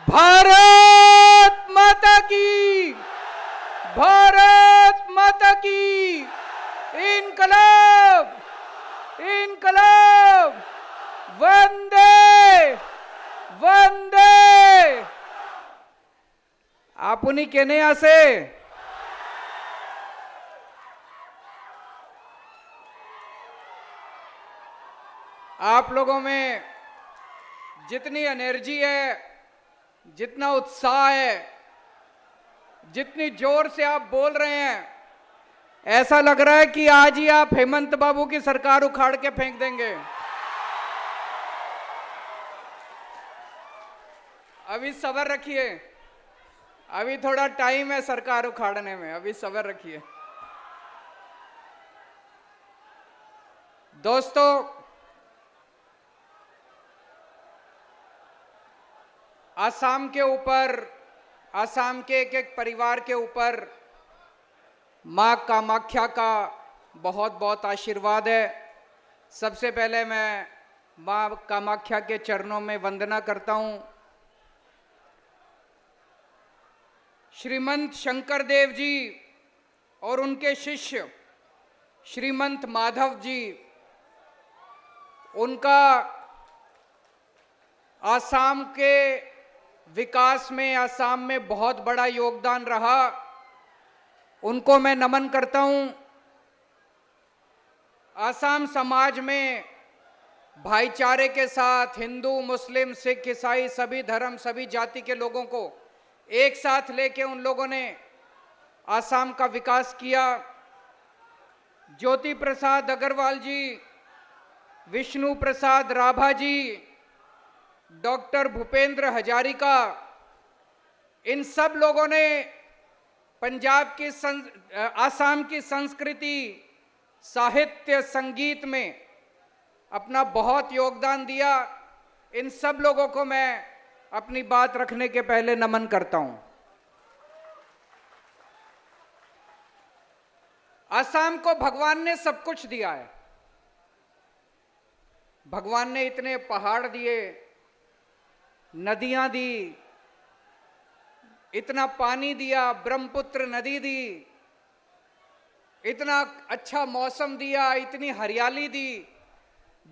भारत माता की, भारत माता की। इनकलाब, इनकलाब, वंदे वंदे। आपुनी केने आसे आप लोगों में जितनी एनर्जी है, जितना उत्साह है, जितनी जोर से आप बोल रहे हैं, ऐसा लग रहा है कि आज ही आप हेमंत बाबू की सरकार उखाड़ के फेंक देंगे। अभी सब्र रखिए, अभी थोड़ा टाइम है सरकार उखाड़ने में, अभी सब्र रखिए। दोस्तों, असम के ऊपर, असम के एक एक परिवार के ऊपर मां कामाख्या का बहुत बहुत आशीर्वाद है। सबसे पहले मैं मां कामाख्या के चरणों में वंदना करता हूं। श्रीमंत शंकर देव जी और उनके शिष्य श्रीमंत माधव जी, उनका असम के विकास में, असम में बहुत बड़ा योगदान रहा। उनको मैं नमन करता हूं। असम समाज में भाईचारे के साथ हिंदू, मुस्लिम, सिख, ईसाई, सभी धर्म, सभी जाति के लोगों को एक साथ लेके उन लोगों ने असम का विकास किया। ज्योति प्रसाद अग्रवाल जी, विष्णु प्रसाद राभा जी, डॉक्टर भूपेंद्र हजारिका, इन सब लोगों ने पंजाब की असम की संस्कृति, साहित्य, संगीत में अपना बहुत योगदान दिया। इन सब लोगों को मैं अपनी बात रखने के पहले नमन करता हूं। असम को भगवान ने सब कुछ दिया है। भगवान ने इतने पहाड़ दिए, नदियां दी, इतना पानी दिया, ब्रह्मपुत्र नदी दी, इतना अच्छा मौसम दिया, इतनी हरियाली दी।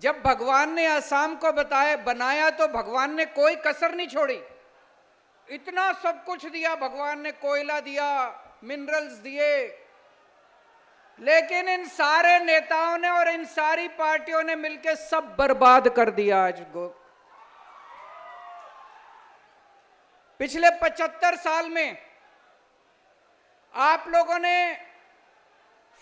जब भगवान ने असम को बनाया तो भगवान ने कोई कसर नहीं छोड़ी। इतना सब कुछ दिया भगवान ने, कोयला दिया, मिनरल्स दिए, लेकिन इन सारे नेताओं ने और इन सारी पार्टियों ने मिलकर सब बर्बाद कर दिया। आज पिछले 75 साल में आप लोगों ने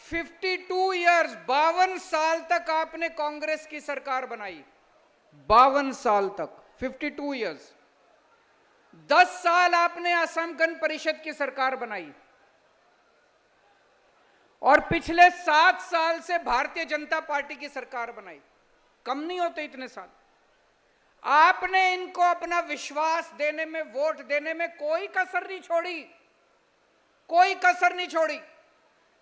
52 इयर्स, 52 साल तक आपने कांग्रेस की सरकार बनाई। 52 साल तक, 52 इयर्स। 10 साल आपने असम गण परिषद की सरकार बनाई और पिछले 7 साल से भारतीय जनता पार्टी की सरकार बनाई। कम नहीं होते इतने साल। आपने इनको अपना विश्वास देने में, वोट देने में कोई कसर नहीं छोड़ी, कोई कसर नहीं छोड़ी।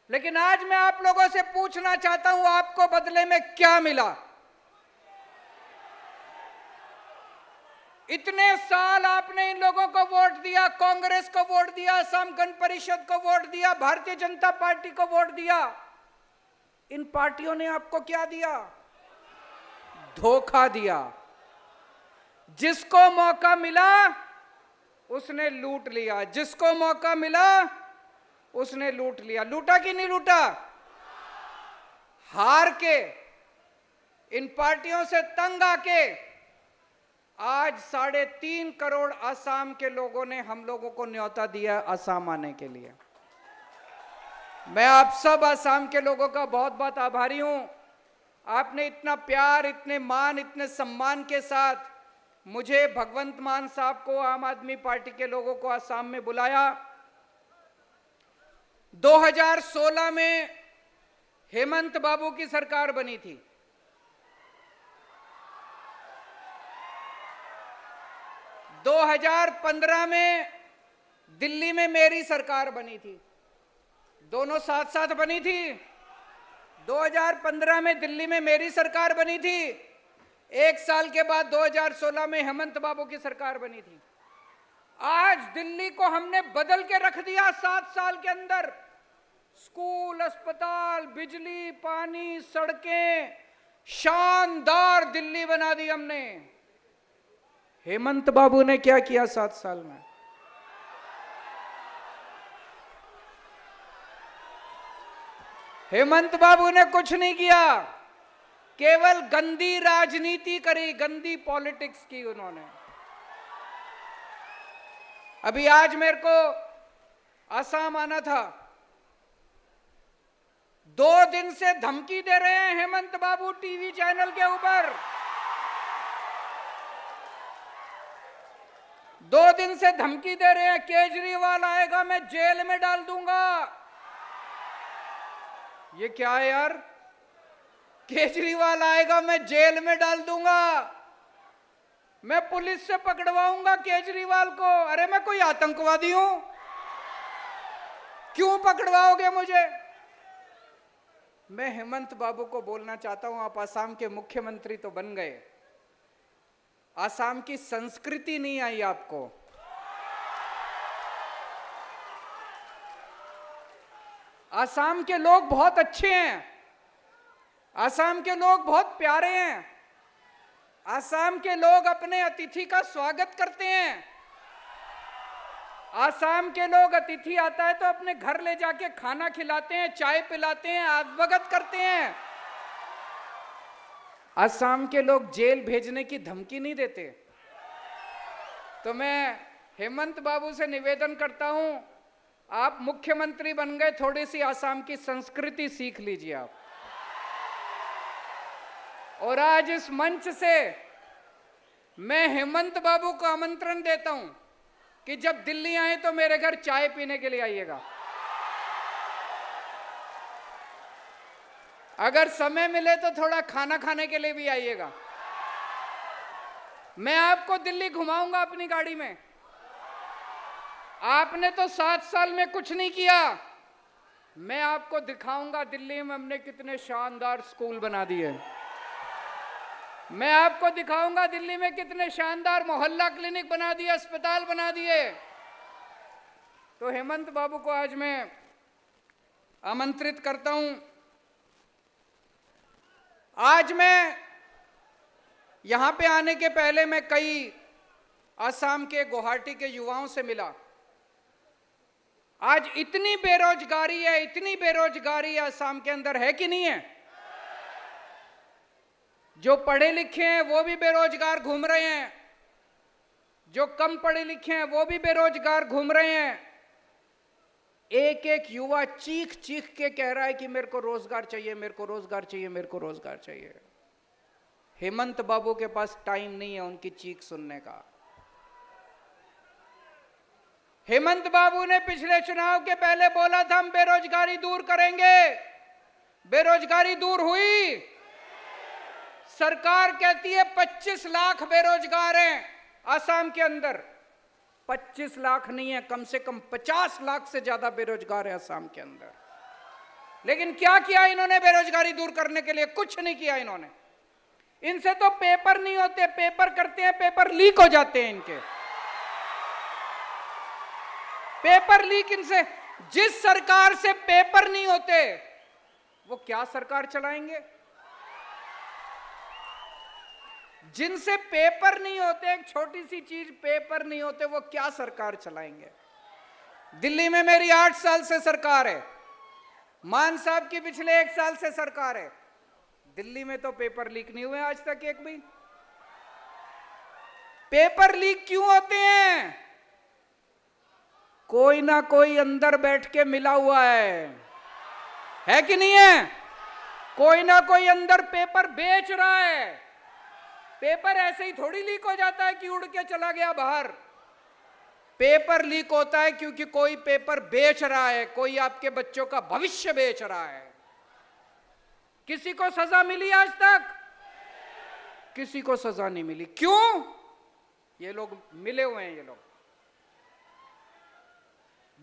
लेकिन आज मैं आप लोगों से पूछना चाहता हूं, आपको बदले में क्या मिला? इतने साल आपने इन लोगों को वोट दिया, कांग्रेस को वोट दिया, असम गण परिषद को वोट दिया, भारतीय जनता पार्टी को वोट दिया। इन पार्टियों ने आपको क्या दिया? धोखा दिया। जिसको मौका मिला उसने लूट लिया, जिसको मौका मिला उसने लूट लिया। लूटा कि नहीं लूटा? हार के, इन पार्टियों से तंग आके आज 3.5 करोड़ असम के लोगों ने हम लोगों को न्योता दिया असम आने के लिए। मैं आप सब असम के लोगों का बहुत बहुत आभारी हूं। आपने इतना प्यार, इतने मान, इतने सम्मान के साथ मुझे, भगवंत मान साहब को, आम आदमी पार्टी के लोगों को असम में बुलाया। 2016 में हेमंत बाबू की सरकार बनी थी। 2015 में दिल्ली में मेरी सरकार बनी थी। दोनों साथ साथ बनी थी। 2015 में दिल्ली में मेरी सरकार बनी थी। 1 साल के बाद 2016 में हेमंत बाबू की सरकार बनी थी। आज दिल्ली को हमने बदल के रख दिया 7 साल के अंदर। स्कूल, अस्पताल, बिजली, पानी, सड़कें, शानदार दिल्ली बना दी हमने। हेमंत बाबू ने क्या किया 7 साल में? हेमंत बाबू ने कुछ नहीं किया, केवल गंदी राजनीति करी, गंदी पॉलिटिक्स की उन्होंने। अभी आज मेरे को असम आना था, 2 दिन से धमकी दे रहे हैं हेमंत बाबू टीवी चैनल के ऊपर। 2 दिन से धमकी दे रहे हैं, केजरीवाल आएगा मैं जेल में डाल दूंगा। ये क्या है यार? केजरीवाल आएगा मैं जेल में डाल दूंगा, मैं पुलिस से पकड़वाऊंगा केजरीवाल को। अरे मैं कोई आतंकवादी हूं? क्यों पकड़वाओगे मुझे? मैं हेमंत बाबू को बोलना चाहता हूं, आप असम के मुख्यमंत्री तो बन गए, असम की संस्कृति नहीं आई आपको। असम के लोग बहुत अच्छे हैं, असम के लोग बहुत प्यारे हैं, असम के लोग अपने अतिथि का स्वागत करते हैं। असम के लोग अतिथि आता है तो अपने घर ले जाके खाना खिलाते हैं, चाय पिलाते हैं, आदभगत करते हैं। असम के लोग जेल भेजने की धमकी नहीं देते। तो मैं हेमंत बाबू से निवेदन करता हूं, आप मुख्यमंत्री बन गए, थोड़ी सी असम की संस्कृति सीख लीजिए आप। और आज इस मंच से मैं हेमंत बाबू को आमंत्रण देता हूं कि जब दिल्ली आए तो मेरे घर चाय पीने के लिए आइएगा। अगर समय मिले तो थोड़ा खाना खाने के लिए भी आइएगा। मैं आपको दिल्ली घुमाऊंगा अपनी गाड़ी में। आपने तो 7 साल में कुछ नहीं किया, मैं आपको दिखाऊंगा दिल्ली में हमने कितने शानदार स्कूल बना दिए। मैं आपको दिखाऊंगा दिल्ली में कितने शानदार मोहल्ला क्लिनिक बना दिए, अस्पताल बना दिए। तो हेमंत बाबू को आज मैं आमंत्रित करता हूं। आज मैं यहां पे आने के पहले मैं कई असम के, गुवाहाटी के युवाओं से मिला। आज इतनी बेरोजगारी है, इतनी बेरोजगारी असम के अंदर है कि नहीं है? जो पढ़े लिखे हैं वो भी बेरोजगार घूम रहे हैं, जो कम पढ़े लिखे हैं वो भी बेरोजगार घूम रहे हैं। एक एक युवा चीख चीख के कह रहा है कि मेरे को रोजगार चाहिए, मेरे को रोजगार चाहिए, मेरे को रोजगार चाहिए। हेमंत बाबू के पास टाइम नहीं है उनकी चीख सुनने का। हेमंत बाबू ने पिछले चुनाव के पहले बोला था हम बेरोजगारी दूर करेंगे, बेरोजगारी दूर हुई? सरकार कहती है 25 लाख बेरोजगार हैं असम के अंदर। 25 लाख नहीं है, कम से कम 50 लाख से ज्यादा बेरोजगार है असम के अंदर। लेकिन क्या किया इन्होंने बेरोजगारी दूर करने के लिए? कुछ नहीं किया इन्होंने। इनसे तो पेपर नहीं होते, पेपर करते हैं, पेपर लीक हो जाते हैं इनके। पेपर लीक इनसे। जिस सरकार से पेपर नहीं होते वो क्या सरकार चलाएंगे? जिनसे पेपर नहीं होते, एक छोटी सी चीज पेपर नहीं होते, वो क्या सरकार चलाएंगे? दिल्ली में मेरी 8 साल से सरकार है, मान साहब की पिछले 1 साल से सरकार है। दिल्ली में तो पेपर लीक नहीं हुए आज तक एक भी। पेपर लीक क्यों होते हैं? कोई ना कोई अंदर बैठ के मिला हुआ है कि नहीं है? कोई ना कोई अंदर पेपर बेच रहा है। पेपर ऐसे ही थोड़ी लीक हो जाता है कि उड़ के चला गया बाहर। पेपर लीक होता है क्योंकि कोई पेपर बेच रहा है, कोई आपके बच्चों का भविष्य बेच रहा है। किसी को सजा मिली आज तक? किसी को सजा नहीं मिली। क्यों? ये लोग मिले हुए हैं। ये लोग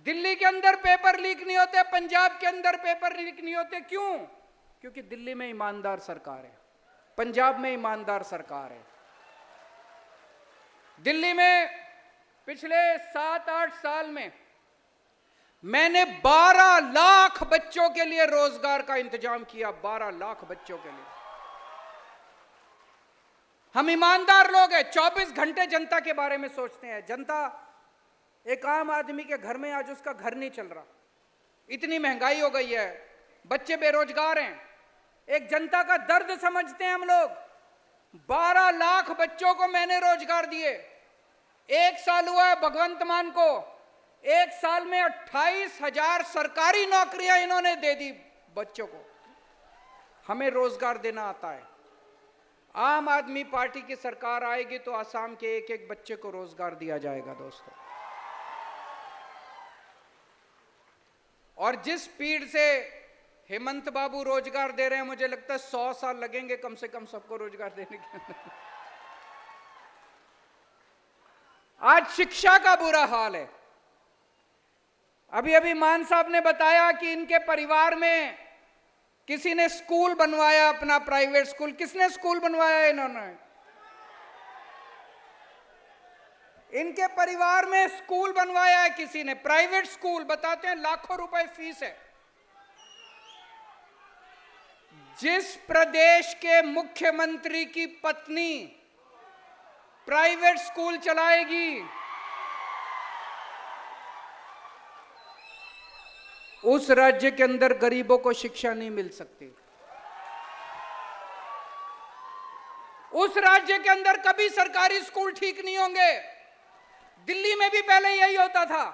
दिल्ली के अंदर पेपर लीक नहीं होते, पंजाब के अंदर पेपर लीक नहीं होते। क्यों? क्योंकि दिल्ली में ईमानदार सरकार है, पंजाब में ईमानदार सरकार है। दिल्ली में पिछले 7-8 साल में मैंने 12 लाख बच्चों के लिए रोजगार का इंतजाम किया। 12 लाख बच्चों के लिए। हम ईमानदार लोग हैं, 24 घंटे जनता के बारे में सोचते हैं। जनता, एक आम आदमी के घर में आज उसका घर नहीं चल रहा, इतनी महंगाई हो गई है, बच्चे बेरोजगार हैं। एक जनता का दर्द समझते हैं हम लोग। 12 लाख बच्चों को मैंने रोजगार दिए। 1 साल हुआ है भगवंत मान को, 1 साल में 28,000 सरकारी नौकरियां इन्होंने दे दी बच्चों को। हमें रोजगार देना आता है। आम आदमी पार्टी की सरकार आएगी तो असम के एक एक बच्चे को रोजगार दिया जाएगा दोस्तों। और जिस स्पीड से हेमंत बाबू रोजगार दे रहे हैं, मुझे लगता है 100 साल लगेंगे कम से कम सबको रोजगार देने के। आज शिक्षा का बुरा हाल है। अभी अभी मान साहब ने बताया कि इनके परिवार में किसी ने स्कूल बनवाया, अपना प्राइवेट स्कूल। किसने स्कूल बनवाया? इन्होंने। इनके परिवार में स्कूल बनवाया है किसी ने, प्राइवेट स्कूल। बताते हैं लाखों रुपए फीस है। जिस प्रदेश के मुख्यमंत्री की पत्नी प्राइवेट स्कूल चलाएगी, उस राज्य के अंदर गरीबों को शिक्षा नहीं मिल सकती। उस राज्य के अंदर कभी सरकारी स्कूल ठीक नहीं होंगे। दिल्ली में भी पहले यही होता था,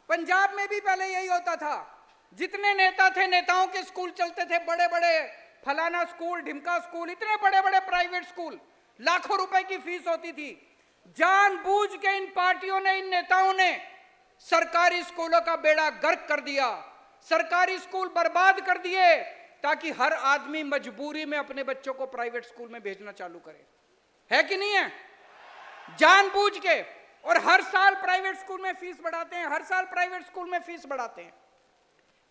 पंजाब में भी पहले यही होता था। जितने नेता थे, नेताओं के स्कूल चलते थे, बड़े बड़े फलाना स्कूल, ढिमका स्कूल, इतने बड़े बड़े प्राइवेट स्कूल, लाखों रुपए की फीस होती थी। जानबूझ के इन पार्टियों ने, इन नेताओं ने सरकारी स्कूलों का बेड़ा गर्क कर दिया, सरकारी स्कूल बर्बाद कर दिए, ताकि हर आदमी मजबूरी में अपने बच्चों को प्राइवेट स्कूल में भेजना चालू करे। है कि नहीं है? जानबूझ के। और हर साल प्राइवेट स्कूल में फीस बढ़ाते हैं, हर साल प्राइवेट स्कूल में फीस बढ़ाते हैं।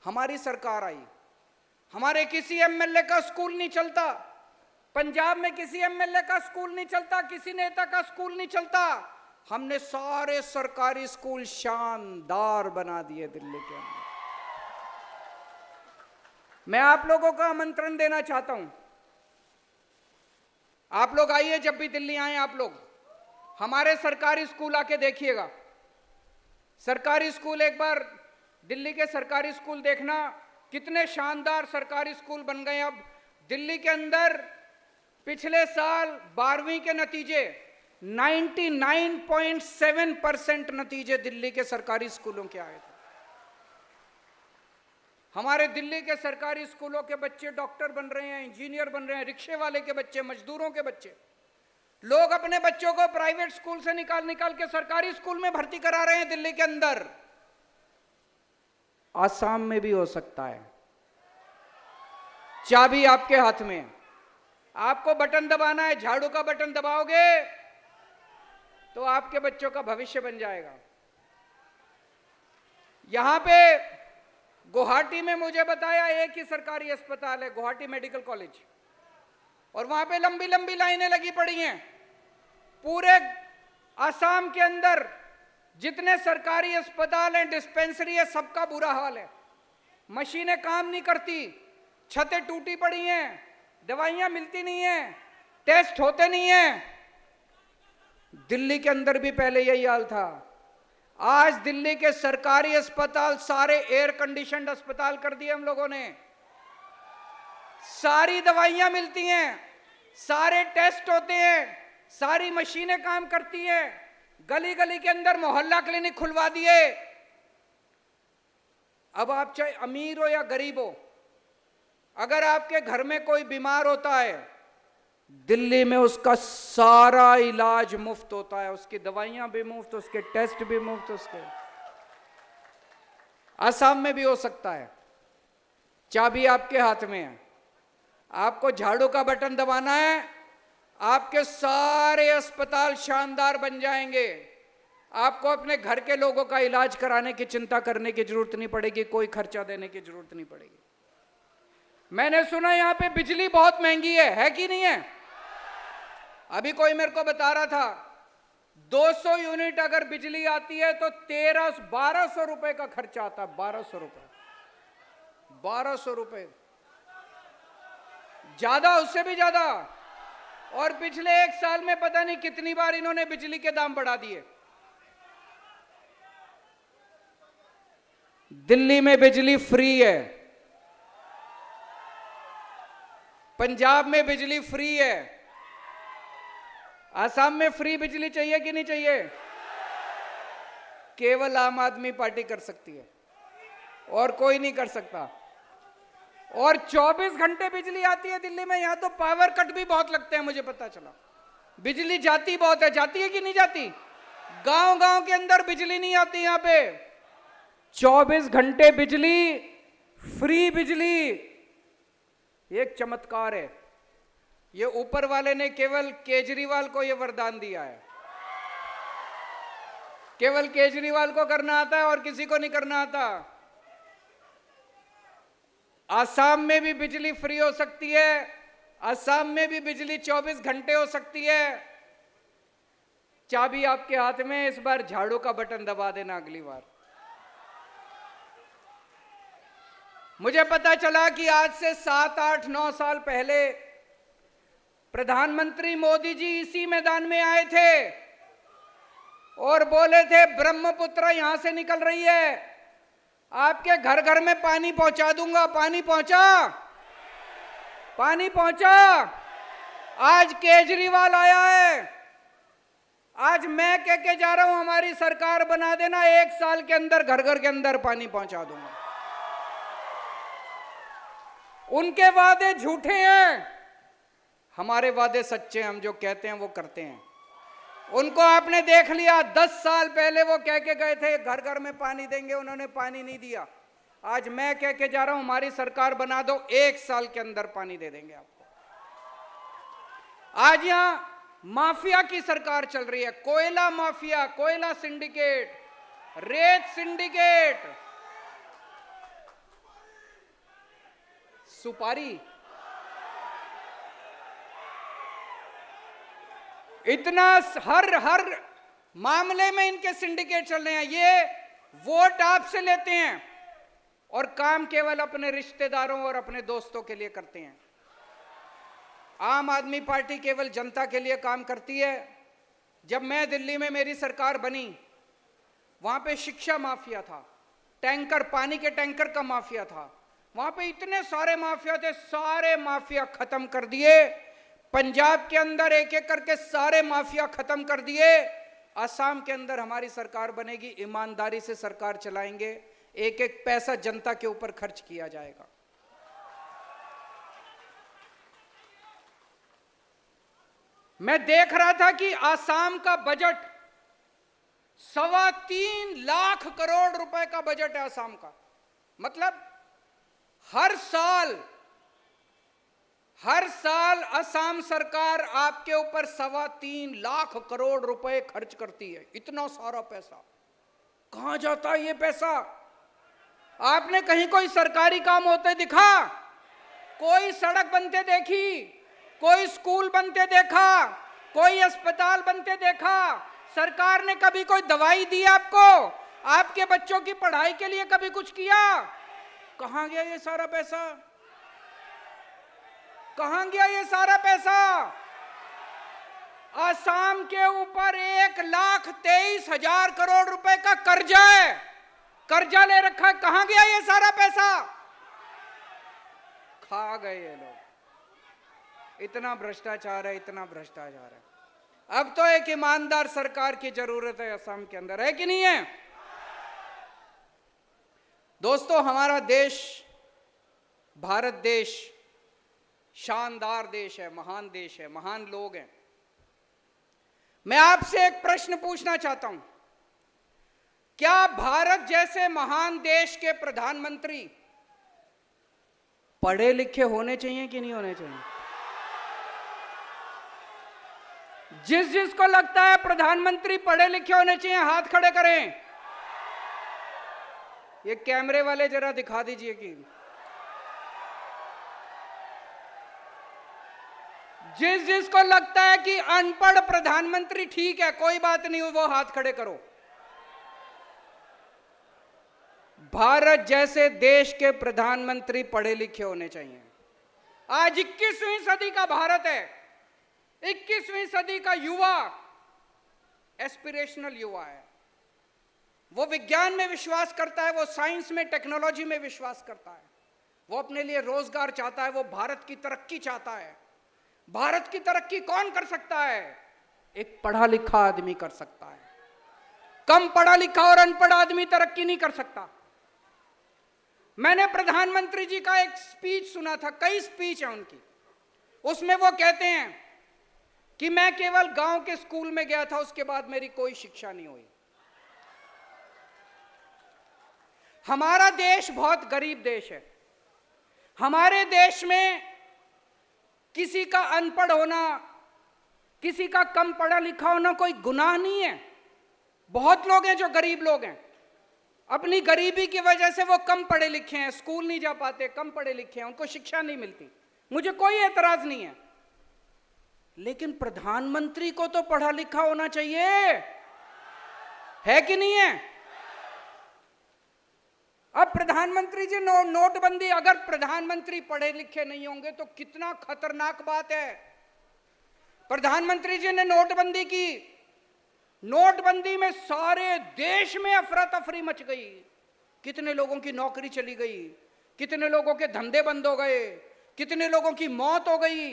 हमारी सरकार आई, हमारे किसी एमएलए का स्कूल नहीं चलता, पंजाब में किसी एमएलए का स्कूल नहीं चलता, किसी नेता का स्कूल नहीं चलता। हमने सारे सरकारी स्कूल शानदार बना दिए दिल्ली के अंदर। मैं आप लोगों का आमंत्रण देना चाहता हूं, आप लोग आइए, जब भी दिल्ली आए आप लोग हमारे सरकारी स्कूल आके देखिएगा। सरकारी स्कूल, एक बार दिल्ली के सरकारी स्कूल देखना, कितने शानदार सरकारी स्कूल बन गए। अब दिल्ली के अंदर पिछले साल 12वीं के नतीजे 99.7% नतीजे दिल्ली के सरकारी स्कूलों के आए थे। हमारे दिल्ली के सरकारी स्कूलों के बच्चे डॉक्टर बन रहे हैं, इंजीनियर बन रहे हैं, रिक्शे वाले के बच्चे, मजदूरों के बच्चे। लोग अपने बच्चों को प्राइवेट स्कूल से निकाल निकाल के सरकारी स्कूल में भर्ती करा रहे हैं दिल्ली के अंदर। आसाम में भी हो सकता है। चाबी आपके हाथ में, आपको बटन दबाना है। झाड़ू का बटन दबाओगे तो आपके बच्चों का भविष्य बन जाएगा। यहां पे गुवाहाटी में मुझे बताया एक ही सरकारी अस्पताल है, गुवाहाटी मेडिकल कॉलेज, और वहां पे लंबी लंबी लाइनें लगी पड़ी हैं। पूरे आसाम के अंदर जितने सरकारी अस्पताल हैं, डिस्पेंसरी है, सबका बुरा हाल है। मशीनें काम नहीं करती, छतें टूटी पड़ी हैं, दवाइयां मिलती नहीं हैं, टेस्ट होते नहीं हैं। दिल्ली के अंदर भी पहले यही हाल था। आज दिल्ली के सरकारी अस्पताल सारे एयर कंडीशनड अस्पताल कर दिए हम लोगों ने। सारी दवाइयां मिलती हैं, सारे टेस्ट होते हैं, सारी मशीनें काम करती हैं। गली गली के अंदर मोहल्ला क्लिनिक खुलवा दिए। अब आप चाहे अमीर हो या गरीब हो, अगर आपके घर में कोई बीमार होता है, दिल्ली में उसका सारा इलाज मुफ्त होता है, उसकी दवाइयां भी मुफ्त, उसके टेस्ट भी मुफ्त। उसके असम में भी हो सकता है। चाबी आपके हाथ में है, आपको झाड़ू का बटन दबाना है, आपके सारे अस्पताल शानदार बन जाएंगे। आपको अपने घर के लोगों का इलाज कराने की चिंता करने की जरूरत नहीं पड़ेगी, कोई खर्चा देने की जरूरत नहीं पड़ेगी। मैंने सुना यहां पे बिजली बहुत महंगी है कि नहीं है? अभी कोई मेरे को बता रहा था 200 यूनिट अगर बिजली आती है तो 1200 रुपए का खर्चा आता है। 1200 रुपए, 1200 रुपए, ज्यादा, उससे भी ज्यादा। और पिछले 1 साल में पता नहीं कितनी बार इन्होंने बिजली के दाम बढ़ा दिए। दिल्ली में बिजली फ्री है, पंजाब में बिजली फ्री है, आसाम में फ्री बिजली चाहिए कि नहीं चाहिए? केवल आम आदमी पार्टी कर सकती है और कोई नहीं कर सकता। और 24 घंटे बिजली आती है दिल्ली में। यहां तो पावर कट भी बहुत लगते हैं, मुझे पता चला। बिजली जाती बहुत है, जाती है कि नहीं जाती? गांव गांव के अंदर बिजली नहीं आती। यहां पे 24 घंटे बिजली, फ्री बिजली, एक चमत्कार है। ये ऊपर वाले ने केवल केजरीवाल को ये वरदान दिया है। केवल केजरीवाल को करना आता है और किसी को नहीं करना आता। आसाम में भी बिजली फ्री हो सकती है, आसाम में भी बिजली 24 घंटे हो सकती है। चाबी आपके हाथ में, इस बार झाड़ू का बटन दबा देना अगली बार। मुझे पता चला कि आज से 7, 8, 9 साल पहले प्रधानमंत्री मोदी जी इसी मैदान में आए थे और बोले थे ब्रह्मपुत्र यहां से निकल रही है, आपके घर घर में पानी पहुंचा दूंगा। पानी पहुंचा? पानी पहुंचा? आज केजरीवाल आया है, आज मैं कह के जा रहा हूं हमारी सरकार बना देना, 1 साल के अंदर घर घर के अंदर पानी पहुंचा दूंगा। उनके वादे झूठे हैं, हमारे वादे सच्चे हैं। हम जो कहते हैं वो करते हैं। उनको आपने देख लिया, 10 साल पहले वो कह के गए थे घर घर में पानी देंगे, उन्होंने पानी नहीं दिया। आज मैं कह के जा रहा हूं हमारी सरकार बना दो, 1 साल के अंदर पानी दे देंगे आपको। आज यहां माफिया की सरकार चल रही है, कोयला माफिया, कोयला सिंडिकेट, रेत सिंडिकेट, सुपारी, इतना हर मामले में इनके सिंडिकेट चल रहे हैं। ये वोट आपसे लेते हैं और काम केवल अपने रिश्तेदारों और अपने दोस्तों के लिए करते हैं। आम आदमी पार्टी केवल जनता के लिए काम करती है। जब मैं दिल्ली में मेरी सरकार बनी, वहां पे शिक्षा माफिया था, टैंकर, पानी के टैंकर का माफिया था, वहां पे इतने सारे माफिया थे, सारे माफिया खत्म कर दिए। पंजाब के अंदर एक एक करके सारे माफिया खत्म कर दिए। असम के अंदर हमारी सरकार बनेगी, ईमानदारी से सरकार चलाएंगे, एक एक पैसा जनता के ऊपर खर्च किया जाएगा। मैं देख रहा था कि असम का बजट 3.25 लाख करोड़ रुपए का बजट है असम का। मतलब हर साल असम सरकार आपके ऊपर 3.25 लाख करोड़ रुपए खर्च करती है। इतना सारा पैसा कहां जाता है ये पैसा? आपने कहीं कोई सरकारी काम होते दिखा? कोई सड़क बनते देखी? कोई स्कूल बनते देखा? कोई अस्पताल बनते देखा? सरकार ने कभी कोई दवाई दी आपको? आपके बच्चों की पढ़ाई के लिए कभी कुछ किया? कहां गया ये सारा पैसा? कहां गया ये सारा पैसा? असम के ऊपर 1,23,000 करोड़ रुपए का कर्जा है, कर्जा ले रखा है। कहां गया ये सारा पैसा? खा गए ये लोग। इतना भ्रष्टाचार है, इतना भ्रष्टाचार है। अब तो एक ईमानदार सरकार की जरूरत है असम के अंदर, है कि नहीं है? दोस्तों, हमारा देश, भारत देश शानदार देश है, महान देश है, महान लोग हैं। मैं आपसे एक प्रश्न पूछना चाहता हूं, क्या भारत जैसे महान देश के प्रधानमंत्री पढ़े लिखे होने चाहिए कि नहीं होने चाहिए? जिसको लगता है प्रधानमंत्री पढ़े लिखे होने चाहिए, हाथ खड़े करें। ये कैमरे वाले जरा दिखा दीजिए कि जिसको लगता है कि अनपढ़ प्रधानमंत्री ठीक है, कोई बात नहीं, वो हाथ खड़े करो। भारत जैसे देश के प्रधानमंत्री पढ़े लिखे होने चाहिए। आज 21वीं सदी का भारत है, 21वीं सदी का युवा एस्पिरेशनल युवा है। वो विज्ञान में विश्वास करता है, वो साइंस में, टेक्नोलॉजी में विश्वास करता है, वो अपने लिए रोजगार चाहता है, वो भारत की तरक्की चाहता है। भारत की तरक्की कौन कर सकता है? एक पढ़ा लिखा आदमी कर सकता है। कम पढ़ा लिखा और अनपढ़ आदमी तरक्की नहीं कर सकता। मैंने प्रधानमंत्री जी का एक स्पीच सुना था, कई स्पीच है उनकी, उसमें वो कहते हैं कि मैं केवल गांव के स्कूल में गया था, उसके बाद मेरी कोई शिक्षा नहीं हुई। हमारा देश बहुत गरीब देश है। हमारे देश में किसी का अनपढ़ होना, किसी का कम पढ़ा लिखा होना कोई गुनाह नहीं है। बहुत लोग हैं जो गरीब लोग हैं, अपनी गरीबी की वजह से वो कम पढ़े लिखे हैं, स्कूल नहीं जा पाते, कम पढ़े लिखे हैं, उनको शिक्षा नहीं मिलती। मुझे कोई एतराज नहीं है, लेकिन प्रधानमंत्री को तो पढ़ा लिखा होना चाहिए, है कि नहीं है? अब प्रधानमंत्री जी नोटबंदी, अगर प्रधानमंत्री पढ़े लिखे नहीं होंगे तो कितना खतरनाक बात है। प्रधानमंत्री जी ने नोटबंदी की, नोटबंदी में सारे देश में अफरा तफरी मच गई, कितने लोगों की नौकरी चली गई, कितने लोगों के धंधे बंद हो गए, कितने लोगों की मौत हो गई।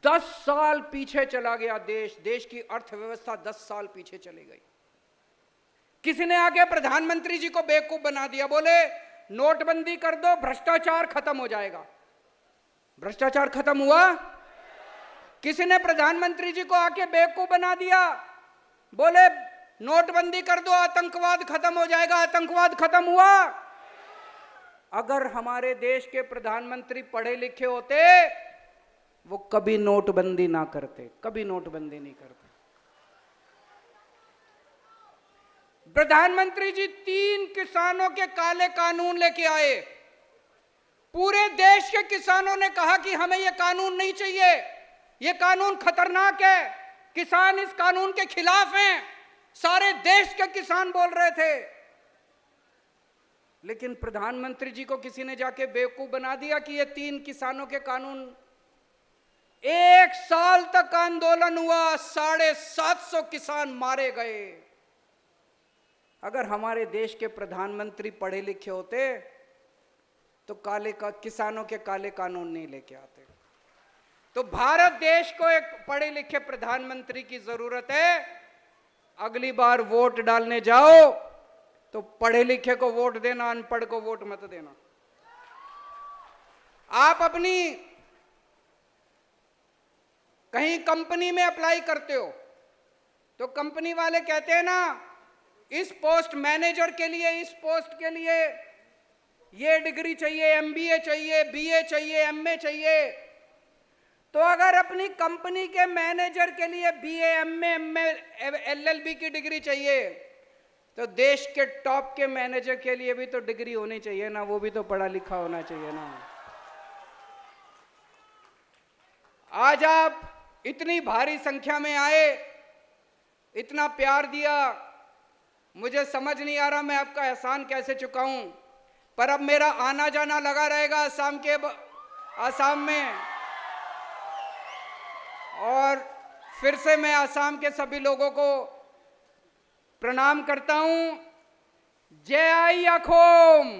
10 साल पीछे चला गया देश, देश की अर्थव्यवस्था 10 साल पीछे चली गई। किसी ने आगे प्रधानमंत्री जी को बेवकूफ बना दिया, बोले नोटबंदी कर दो, भ्रष्टाचार खत्म हो जाएगा। भ्रष्टाचार खत्म हुआ? किसी ने प्रधानमंत्री जी को आके बेवकूफ बना दिया, बोले नोटबंदी कर दो, आतंकवाद खत्म हो जाएगा। आतंकवाद खत्म हुआ? अगर हमारे देश के प्रधानमंत्री पढ़े लिखे होते, वो कभी नोटबंदी ना करते, कभी नोटबंदी नहीं करते। प्रधानमंत्री जी 3 किसानों के काले कानून लेके आए। पूरे देश के किसानों ने कहा कि हमें यह कानून नहीं चाहिए, यह कानून खतरनाक है, किसान इस कानून के खिलाफ हैं। सारे देश के किसान बोल रहे थे, लेकिन प्रधानमंत्री जी को किसी ने जाके बेवकूफ बना दिया कि ये 3 किसानों के कानून। 1 साल तक आंदोलन हुआ, 750 किसान मारे गए। अगर हमारे देश के प्रधानमंत्री पढ़े लिखे होते तो किसानों के काले कानून नहीं लेके आते। तो भारत देश को एक पढ़े लिखे प्रधानमंत्री की जरूरत है। अगली बार वोट डालने जाओ तो पढ़े लिखे को वोट देना, अनपढ़ को वोट मत देना। आप अपनी कहीं कंपनी में अप्लाई करते हो तो कंपनी वाले कहते हैं ना, इस पोस्ट मैनेजर के लिए, इस पोस्ट के लिए ये डिग्री चाहिए, एमबीए चाहिए, बीए चाहिए, एमए चाहिए। तो अगर अपनी कंपनी के मैनेजर के लिए बीए, एमए, एलएलबी की डिग्री चाहिए, तो देश के टॉप के मैनेजर के लिए भी तो डिग्री होनी चाहिए ना, वो भी तो पढ़ा लिखा होना चाहिए ना। आज आप इतनी भारी संख्या में आए, इतना प्यार दिया, मुझे समझ नहीं आ रहा मैं आपका एहसान कैसे चुकाऊं। पर अब मेरा आना जाना लगा रहेगा आसाम में, और फिर से मैं आसाम के सभी लोगों को प्रणाम करता हूं। जय आई अखोम।